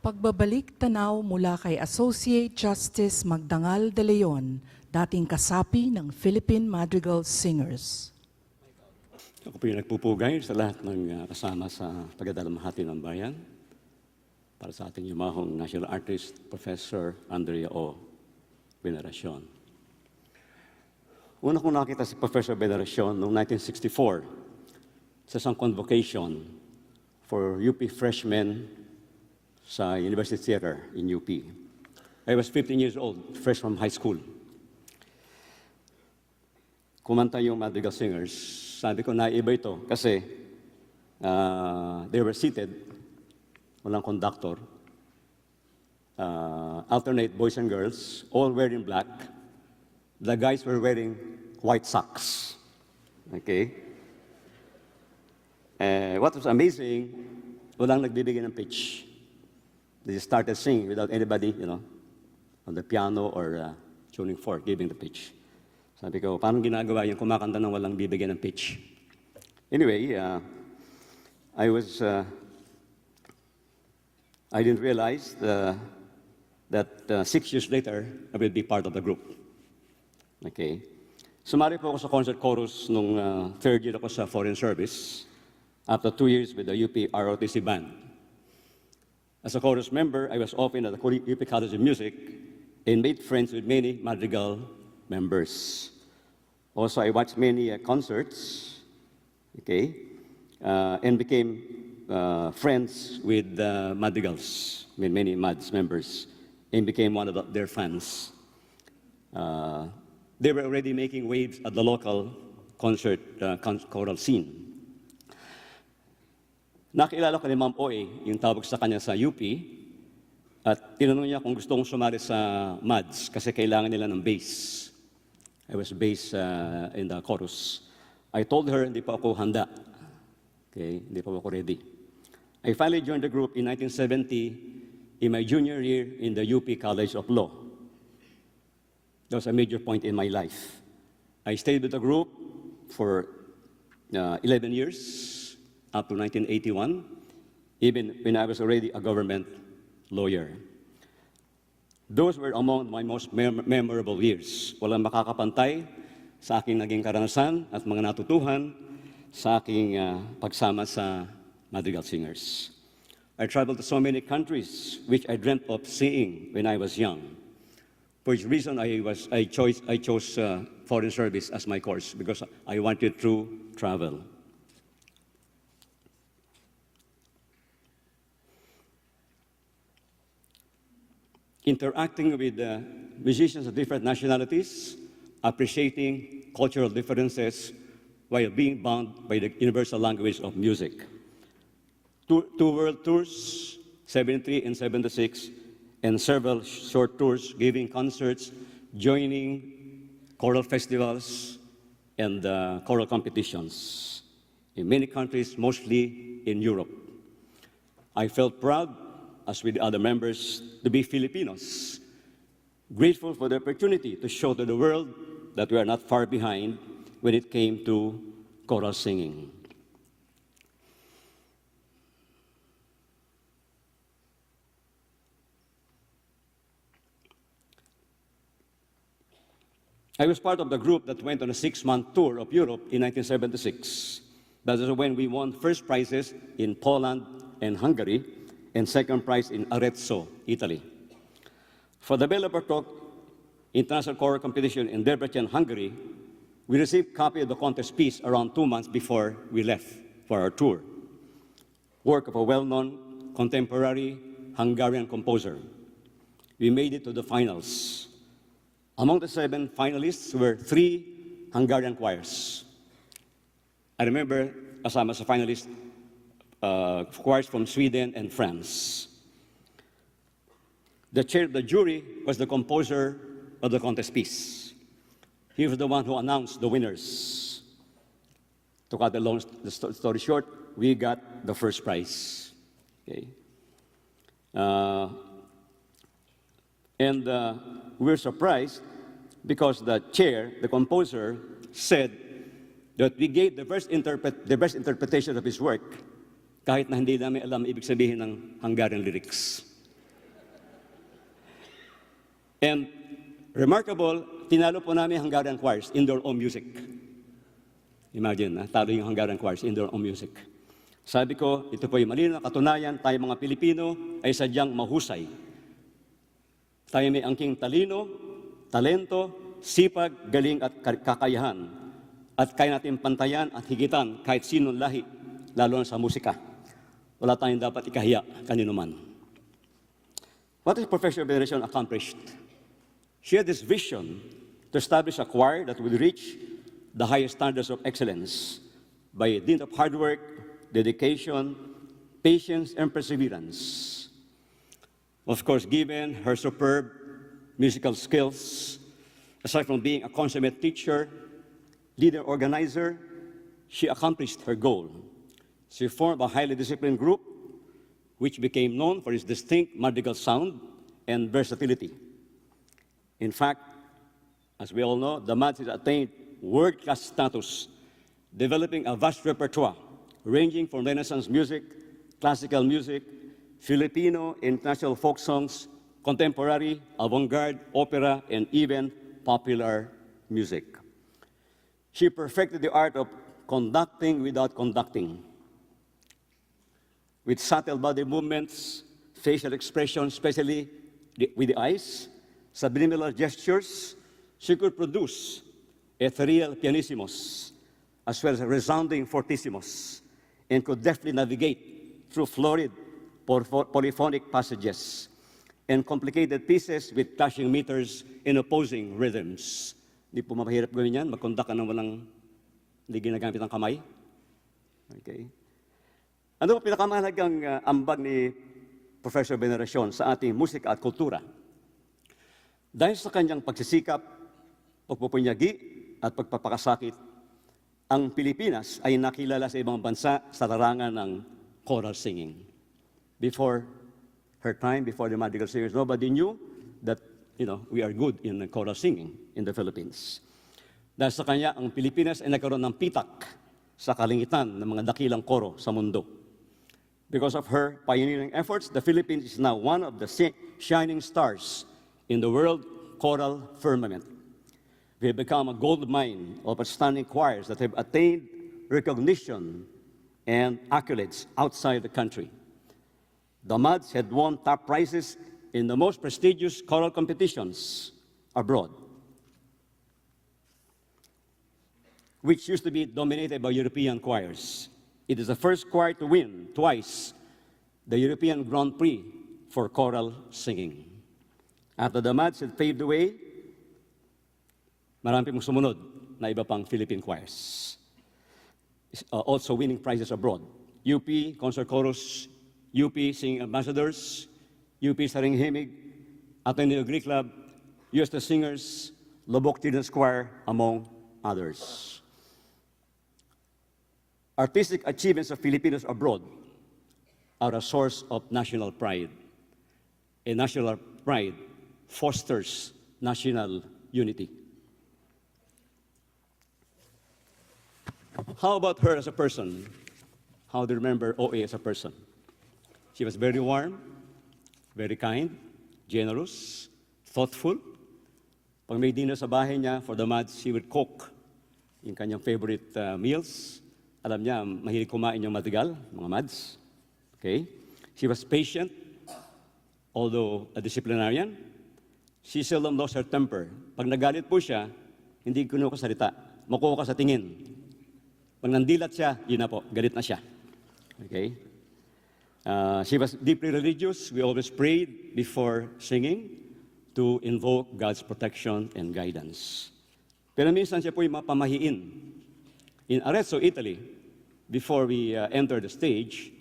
Pagbabalik tanaw mula kay Associate Justice Magdangal de Leon, dating kasapi ng Philippine Madrigal Singers. Ako po yung nagpupugay sa lahat ng kasama sa pagdadalamhati ng bayan para sa ating yumahong national artist, Professor Andrea o Veneracion. Una kong nakita si Professor Veneracion noong 1964 sa isang convocation for UP freshmen sa University Theater in UP. I was 15 years old, fresh from high school. Kumanta yung Madrigal Singers. Sabi ko, naiba ito kasi they were seated, walang conductor, alternate boys and girls, all wearing black. The guys were wearing white socks. Okay? What was amazing, walang nagbibigay ng pitch. They started singing without anybody, on the piano or tuning fork, giving the pitch. Sabi ko, paano ginagawa yung kumakanta ng walang bibigyan ng pitch? Anyway, I didn't realize that 6 years later, I will be part of the group. Okay. Sumali po ako sa concert chorus nung third year ako sa foreign service, after 2 years with the UP ROTC band. As a chorus member, I was often at the UP College of Music and made friends with many Madrigal members. Also, I watched many concerts, okay, and became friends with Madrigals, many Mads members, and became one of their fans. They were already making waves at the local concert choral scene. Nakilala ko ni Ma'am Oe, yung tawag sa kanya sa UP, at tinanong niya kung gusto kong sumali sa Mads kasi kailangan nila ng bass. I was bass in the chorus. I told her hindi pa ako handa. Okay, hindi pa ako ready. I finally joined the group in 1970 in my junior year in the UP College of Law. That was a major point in my life. I stayed with the group for 11 years, up to 1981, even when I was already a government lawyer. Those were among my most memorable years. Walang makakapantay sa aking naging karanasan at mga natutuhan sa aking pagsama sa Madrigal Singers. I traveled to so many countries which I dreamt of seeing when I was young. For which reason I chose foreign service as my course because I wanted to travel. Interacting with musicians of different nationalities, appreciating cultural differences while being bound by the universal language of music. Two world tours, 73 and 76, and several short tours, giving concerts, joining choral festivals, and choral competitions in many countries, mostly in Europe. I felt proud, as with the other members, to be Filipinos, grateful for the opportunity to show to the world that we are not far behind when it came to choral singing. I was part of the group that went on a 6-month tour of Europe in 1976. That is when we won first prizes in Poland and Hungary, and second prize in Arezzo, Italy. For the Bela Bartok International Choral Competition in Debrecen, Hungary, we received a copy of the contest piece around 2 months before we left for our tour. Work of a well-known contemporary Hungarian composer. We made it to the finals. Among the 7 finalists were 3 Hungarian choirs. I remember kasama sa finalists, choirs from Sweden and France. The chair of the jury was the composer of the contest piece. He was the one who announced the winners. To cut the story short, we got the first prize. Okay. And we were surprised because the chair, the composer, said that we gave the best interpretation of his work kahit na hindi namin alam ibig sabihin ng Hungarian lyrics. And remarkable, tinalo po namin Hungarian choirs in their own music. Imagine, talo yung Hungarian choirs in their own music. Sabi ko, ito po yung malinaw na katunayan, tayo mga Pilipino ay sadyang mahusay. Tayo may angking talino, talento, sipag, galing at kakayahan. At kaya natin pantayan at higitan kahit sinong lahi, lalo na sa musika. Wala tayong dapat ikahiya kanino man. What has Professor Veneracion accomplished? She had this vision to establish a choir that would reach the highest standards of excellence by dint of hard work, dedication, patience, and perseverance. Of course, given her superb musical skills, aside from being a consummate teacher, leader, organizer, she accomplished her goal. She formed a highly disciplined group, which became known for its distinct madrigal sound and versatility. In fact, as we all know, the MADS has attained world-class status, developing a vast repertoire ranging from Renaissance music, classical music, Filipino, international folk songs, contemporary, avant-garde, opera, and even popular music. She perfected the art of conducting without conducting. With subtle body movements, facial expressions, especially with the eyes, subliminal gestures, she could produce ethereal pianissimos, as well as resounding fortissimos, and could deftly navigate through florid polyphonic passages and complicated pieces with clashing meters and opposing rhythms. Hindi po mapahirap gawin yan, mag-conduct ka ng walang hindi ginagamit ang kamay. Okay. Ano po pinakamahalagang ambag ni Professor Veneracion sa ating musika at kultura? Dahil sa kanyang pagsisikap, pagpupunyagi at pagpapakasakit, ang Pilipinas ay nakilala sa ibang bansa sa larangan ng choral singing. Before her time, before the madrigal singers, nobody knew that we are good in choral singing in the Philippines. Dahil sa kanya, ang Pilipinas ay nagkaroon ng pitak sa kalingitan ng mga dakilang koro sa mundo. Because of her pioneering efforts, the Philippines is now one of the shining stars in the world choral firmament. We have become a gold mine of outstanding choirs that have attained recognition and accolades outside the country. The MADS had won top prizes in the most prestigious choral competitions abroad, which used to be dominated by European choirs. It is the first choir to win twice the European Grand Prix for choral singing. After the MADS had paved the way, marami pong sumunod na iba pang Philippine choirs. Also winning prizes abroad. UP, Concert Chorus, UP Singing Ambassadors, UP Saring Himig, Ateneo Greek Club, UST Singers, Lubok Children's Choir, among others. Artistic achievements of Filipinos abroad are a source of national pride. And national pride fosters national unity. How about her as a person? How do you remember OA as a person? She was very warm, very kind, generous, thoughtful. Pag may dinner sa bahay niya, for the MADS, she would cook yung kanyang favorite meals. Alam niya, mahilig kumain yung madrigal, mga MADS. Okay? She was patient, although a disciplinarian. She seldom lost her temper. Pag nagalit po siya, hindi kuno ka salita. Makuha ka sa tingin. Pag nandilat siya, yun na po, galit na siya. Okay? She was deeply religious. We always prayed before singing to invoke God's protection and guidance. Pero minsan siya po yung mapamahiin. In Arezzo, Italy, before we entered the stage,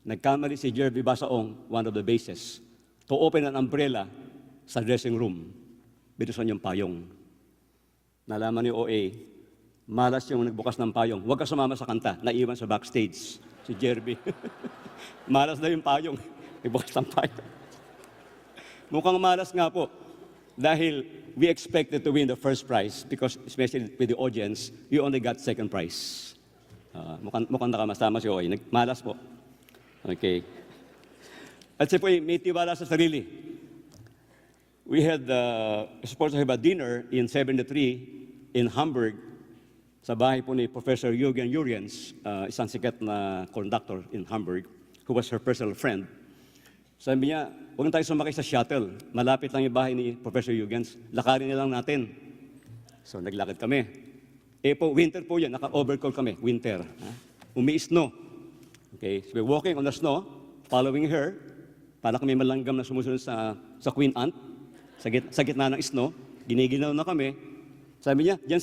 nagkamali si Jervy Basaong, one of the basses, to open an umbrella sa dressing room. Binusan yung payong. Nalaman ni OA, malas yung nagbukas ng payong. Huwag ka sumama sa kanta, naiwan sa backstage. Si Jervy. Malas na yung payong. Nagbukas ng payong. Mukhang malas nga po. Dahil we expected to win the first prize because especially with the audience, you only got second prize. Mukhang nakamasama si OA. Malas po. Okay. At siya po may tiwala sa sarili. we had supposed to have a dinner in 73 in Hamburg sa bahay po ni Professor Jürgen Jurgens, isang sikat na conductor in Hamburg, who was her personal friend. Sabi niya, huwag na tayo sumakay sa shuttle. Malapit lang yung bahay ni Professor Jurgens. Lakarin na lang natin. So naglakad kami. Po, winter po yan. Naka-overcoat kami. Winter. Umi-snow. Okay, so we're walking on the snow, following her, para kami malanggam na sumusunod sa Queen Ant, sa gitna ng snow. Giniginaw na kami. Sabi niya, diyan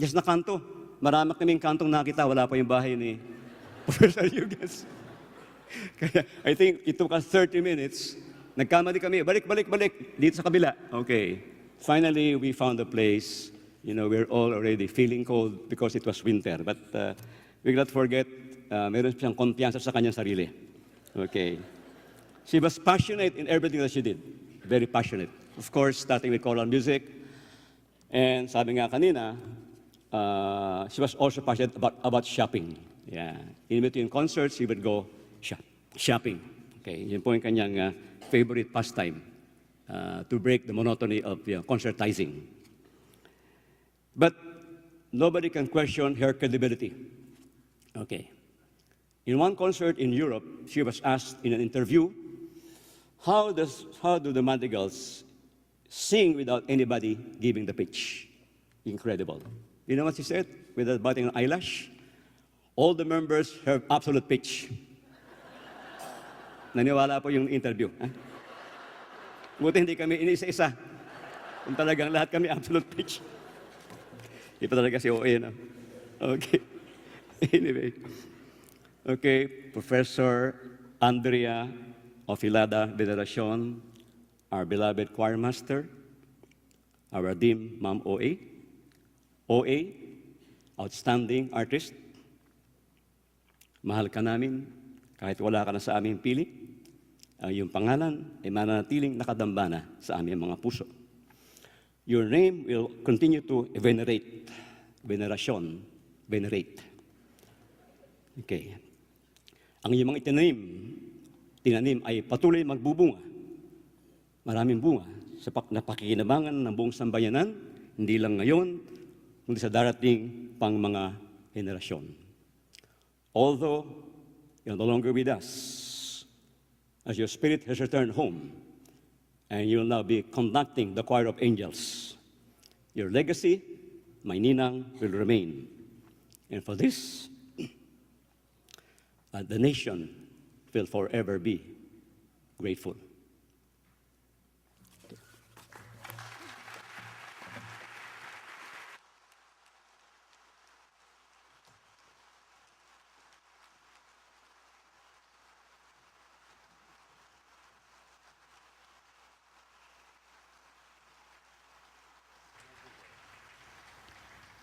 sa kanto. Marami kaming kantong nakita. Wala pa yung bahay ni Professor Jurgens. Kaya, I think it took us 30 minutes. Nagkamali kami, balik, dito sa kabila. Okay. Finally, we found a place. You know, we're all already feeling cold because it was winter. But we cannot forget, meron siyang kumpiyansa sa kanyang sarili. Okay. She was passionate in everything that she did. Very passionate. Of course, starting with choral music. And sabi nga kanina, she was also passionate about shopping. Yeah. In between concerts, she would go shopping. Okay, yun po yung kanyang favorite pastime, to break the monotony of concertizing. But nobody can question her credibility. Okay. In one concert in Europe, she was asked in an interview, how do the madrigals sing without anybody giving the pitch? Incredible. You know what she said? Without batting an eyelash? All the members have absolute pitch. Naniwala po yung interview. Buti hindi kami inisa-isa. Kung talagang lahat kami absolute pitch. Hindi pa talaga si OA, no? Okay. Anyway. Okay, Professor Andrea of Veneracion, our beloved choir master, our dear Ma'am OA. OA, outstanding artist. Mahal ka namin kahit wala ka na sa aming pili. Ang iyong pangalan ay mananatiling nakadambana sa aming mga puso. Your name will continue to venerate. Veneracion, venerate. Okay. Ang iyong mga tinanim ay patuloy magbubunga. Maraming bunga sa napakikinabangan ng buong sambayanan, hindi lang ngayon, kundi sa darating pang mga henerasyon. Although you're no longer with us, as your spirit has returned home, and you will now be conducting the choir of angels, your legacy, my ninang, will remain. And for this, the nation will forever be grateful.